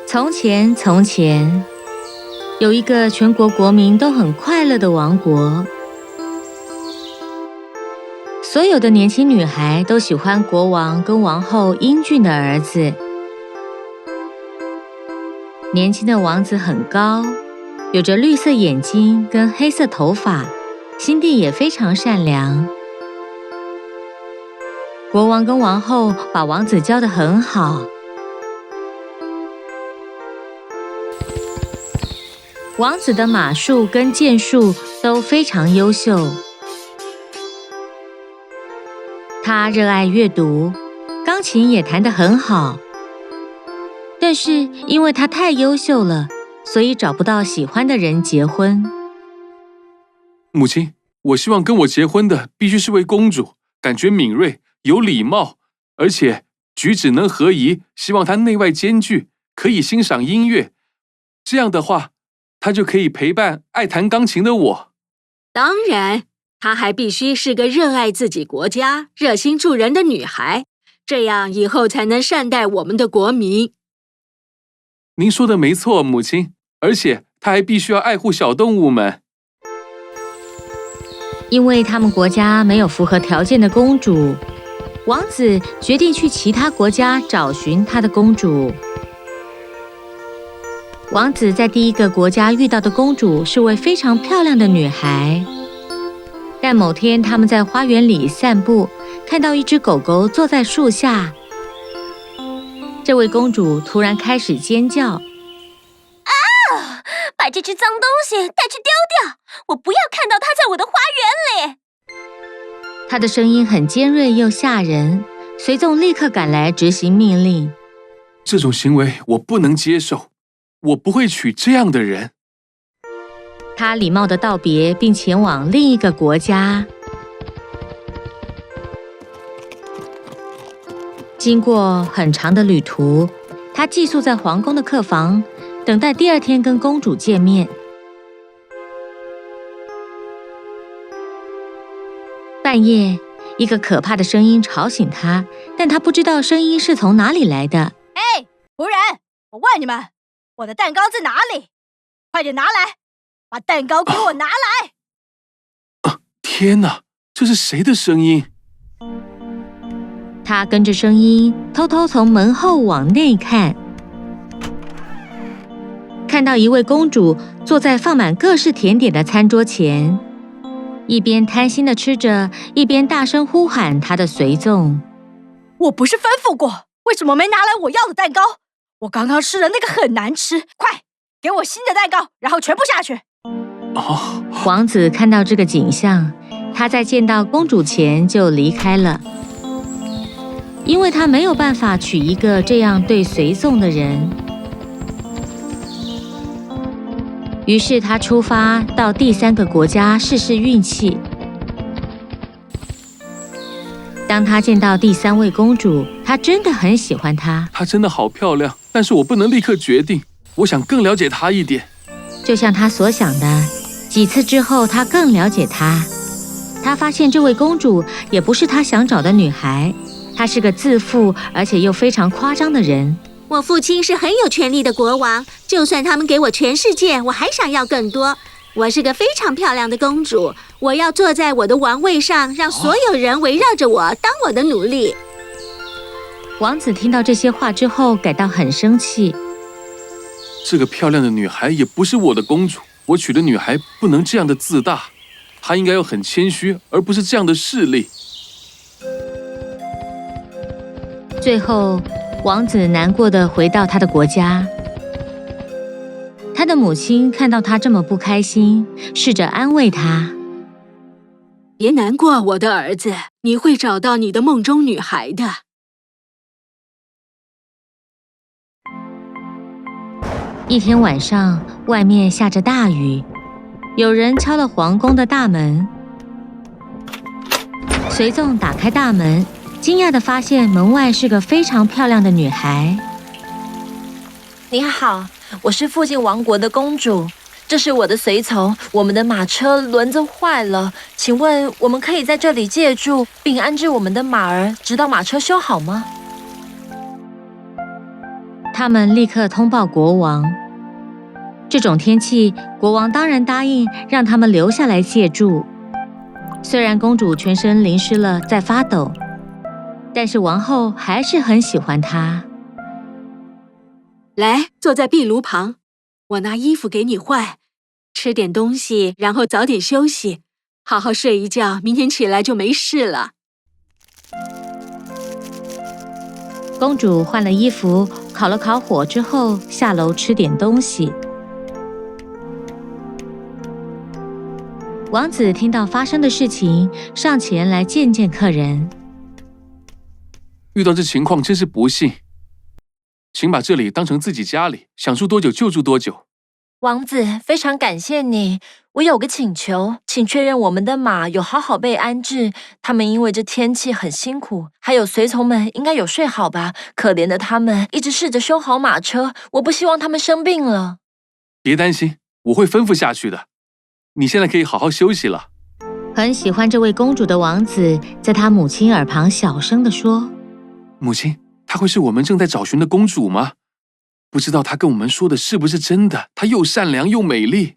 从前，从前，有一个全国国民都很快乐的王国。所有的年轻女孩都喜欢国王跟王后英俊的儿子。年轻的王子很高，有着绿色眼睛跟黑色头发，心地也非常善良。国王跟王后把王子教得很好。王子的马术跟剑术都非常优秀。他热爱阅读，钢琴也弹得很好。但是因为他太优秀了，所以找不到喜欢的人结婚。母亲，我希望跟我结婚的必须是位公主，感觉敏锐，有礼貌，而且举止能合宜，希望她内外兼具，可以欣赏音乐。这样的话，她就可以陪伴爱弹钢琴的我。当然，她还必须是个热爱自己国家、热心助人的女孩，这样以后才能善待我们的国民。您说的没错，母亲，而且她还必须要爱护小动物们。因为他们国家没有符合条件的公主，王子决定去其他国家找寻他的公主。王子在第一个国家遇到的公主是位非常漂亮的女孩，但某天他们在花园里散步，看到一只狗狗坐在树下。这位公主突然开始尖叫：“啊！把这只脏东西带去丢掉！我不要看到它在我的花园里！”她的声音很尖锐又吓人，随从立刻赶来执行命令。这种行为我不能接受，我不会娶这样的人。他礼貌地道别，并前往另一个国家。经过很长的旅途，他寄宿在皇宫的客房，等待第二天跟公主见面。半夜，一个可怕的声音吵醒他，但他不知道声音是从哪里来的。哎，仆人，我问你们，我的蛋糕在哪里？快点拿来！把蛋糕给我拿来！天哪，这是谁的声音？他跟着声音偷偷从门后往内看，看到一位公主坐在放满各式甜点的餐桌前，一边贪心地吃着，一边大声呼喊她的随从：“我不是吩咐过，为什么没拿来我要的蛋糕？我刚刚吃的那个很难吃，快给我新的蛋糕，然后全部下去！”王子看到这个景象，他在见到公主前就离开了，因为他没有办法娶一个这样对随从的人。于是他出发到第三个国家试试运气。当他见到第三位公主，他真的很喜欢她。她真的好漂亮，但是我不能立刻决定，我想更了解她一点。就像他所想的，几次之后，他更了解她。他发现这位公主也不是他想找的女孩，她是个自负而且又非常夸张的人。我父亲是很有权力的国王，就算他们给我全世界，我还想要更多。我是个非常漂亮的公主，我要坐在我的王位上，让所有人围绕着我，当我的奴隶。王子听到这些话之后，感到很生气。这个漂亮的女孩也不是我的公主，我娶的女孩不能这样的自大，她应该要很谦虚，而不是这样的势利。最后，王子难过地回到他的国家。他的母亲看到他这么不开心，试着安慰他：“别难过，我的儿子，你会找到你的梦中女孩的。”一天晚上，外面下着大雨，有人敲了皇宫的大门。随从打开大门，惊讶地发现门外是个非常漂亮的女孩。你好，我是附近王国的公主，这是我的随从，我们的马车轮子坏了，请问我们可以在这里借住，并安置我们的马儿，直到马车修好吗？他们立刻通报国王。这种天气，国王当然答应让他们留下来借住。虽然公主全身淋湿了，在发抖，但是王后还是很喜欢她。来，坐在壁炉旁，我拿衣服给你换，吃点东西，然后早点休息，好好睡一觉，明天起来就没事了。公主换了衣服，烤了烤火之后，下楼吃点东西。王子听到发生的事情，上前来见见客人。遇到这情况真是不幸，请把这里当成自己家里，想住多久就住多久。王子，非常感谢你。我有个请求，请确认我们的马有好好被安置。他们因为这天气很辛苦，还有随从们应该有睡好吧？可怜的他们一直试着修好马车，我不希望他们生病了。别担心，我会吩咐下去的。你现在可以好好休息了。很喜欢这位公主的王子，在他母亲耳旁小声地说：“母亲，她会是我们正在找寻的公主吗？不知道她跟我们说的是不是真的？她又善良又美丽。”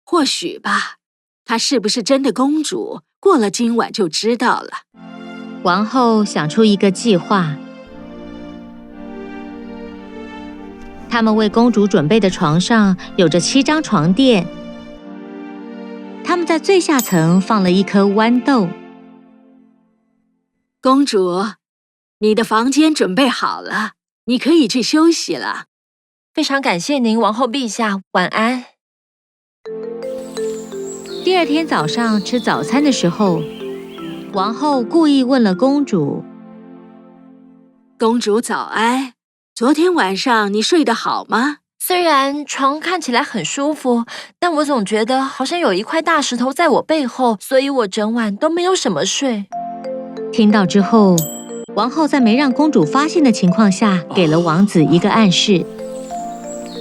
或许吧，她是不是真的公主，过了今晚就知道了。王后想出一个计划。他们为公主准备的床上有着7张床垫，他们在最下层放了一颗豌豆。公主，你的房间准备好了，你可以去休息了。非常感谢您，王后陛下，晚安。第二天早上吃早餐的时候，王后故意问了公主：“公主早安，昨天晚上你睡得好吗？”虽然床看起来很舒服，但我总觉得好像有一块大石头在我背后，所以我整晚都没有什么睡。听到之后，王后在没让公主发现的情况下，给了王子一个暗示。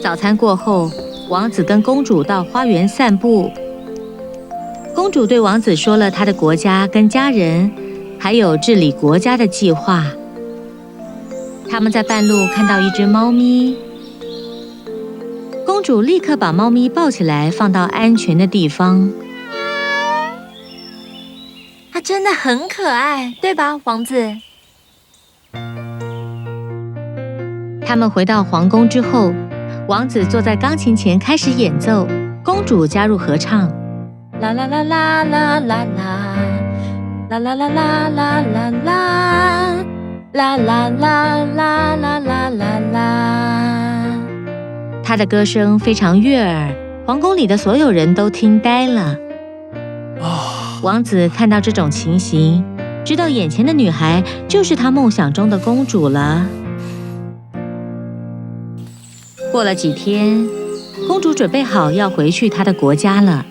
早餐过后，王子跟公主到花园散步。公主对王子说了她的国家跟家人，还有治理国家的计划。他们在半路看到一只猫咪，公主立刻把猫咪抱起来，放到安全的地方。它真的很可爱，对吧，王子？他们回到皇宫之后，王子坐在钢琴前开始演奏，公主加入合唱。啦啦啦啦啦啦啦，啦啦啦啦啦啦啦，啦啦啦啦啦啦啦啦。她的歌声非常悦耳，皇宫里的所有人都听呆了。王子看到这种情形，知道眼前的女孩就是他梦想中的公主了。过了几天，公主准备好要回去她的国家了。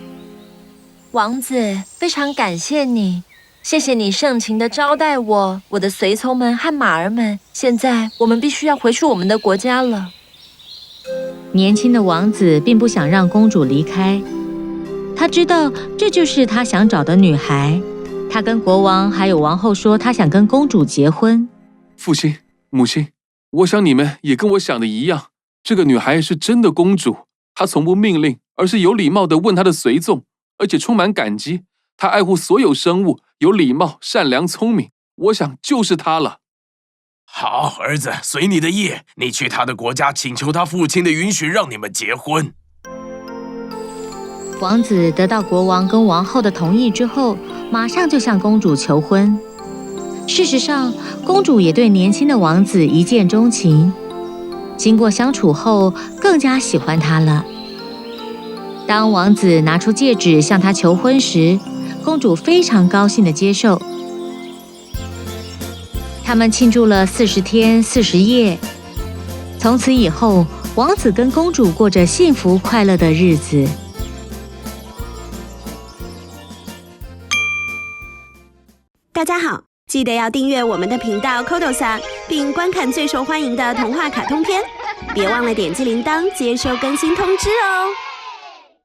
王子，非常感谢你，谢谢你盛情地招待我、我的随从们和马儿们。现在我们必须要回去我们的国家了。年轻的王子并不想让公主离开，他知道这就是他想找的女孩。他跟国王还有王后说，他想跟公主结婚。父亲、母亲，我想你们也跟我想的一样，这个女孩是真的公主。她从不命令，而是有礼貌地问她的随从，而且充满感激。她爱护所有生物，有礼貌、善良、聪明。我想就是她了。好，儿子，随你的意，你去他的国家请求他父亲的允许，让你们结婚。王子得到国王跟王后的同意之后，马上就向公主求婚。事实上，公主也对年轻的王子一见钟情，经过相处后，更加喜欢他了。当王子拿出戒指向她求婚时，公主非常高兴地接受。他们庆祝了40天40夜，从此以后，王子跟公主过着幸福快乐的日子。大家好，记得要订阅我们的频道 Kodosa， 并观看最受欢迎的童话卡通片，别忘了点击铃铛接收更新通知哦。